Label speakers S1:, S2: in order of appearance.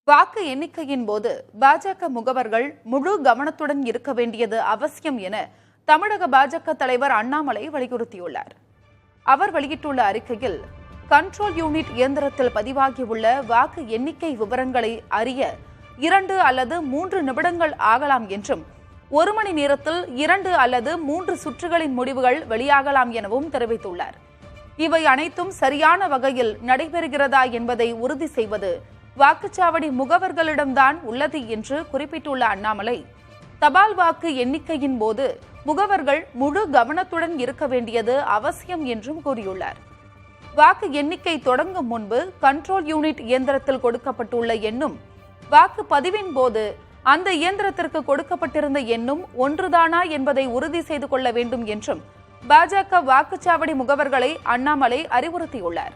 S1: வாக்கு எண்ணிக்கையின் போது பாஜக முகவர்கள் முழு கவனத்துடன் இருக்க வேண்டியது அவசியம் என தமிழக பாஜக தலைவர் அண்ணாமலை வலியுறுத்தியுள்ளார். அவர் வெளியிட்டுள்ள அறிக்கையில், கண்ட்ரோல் யூனிட் இயந்திரத்தில் பதிவாகியுள்ள வாக்கு எண்ணிக்கை விவரங்களை அறிய 2 அல்லது 3 நிமிடங்கள் ஆகலாம் என்றும், 1 மணி நேரத்தில் 2 அல்லது 3 சுற்றுகளின் முடிவுகள் வெளியாகலாம் எனவும் தெரிவித்துள்ளார். இவை அனைத்தும் சரியான வகையில் நடைபெறுகிறதா என்பதை உறுதி செய்வது வாக்குச்சாவடி முகவர்களிடம்தான் உள்ளது என்று குறிப்பிட்டுள்ள அண்ணாமலை, தபால் வாக்கு எண்ணிக்கையின் போது முகவர்கள் முழு கவனத்துடன் இருக்க வேண்டியது அவசியம் என்றும் கூறியுள்ளார். வாக்கு எண்ணிக்கை தொடங்கும் முன்பு கண்ட்ரோல் யூனிட் இயந்திரத்தில் கொடுக்கப்பட்டுள்ள எண்ணும், வாக்கு பதிவின் போது அந்த இயந்திரத்திற்கு கொடுக்கப்பட்டிருந்த எண்ணும் ஒன்றுதானா என்பதை உறுதி செய்து கொள்ள வேண்டும் என்றும் பாஜக வாக்குச்சாவடி முகவர்களை அண்ணாமலை அறிவுறுத்தியுள்ளார்.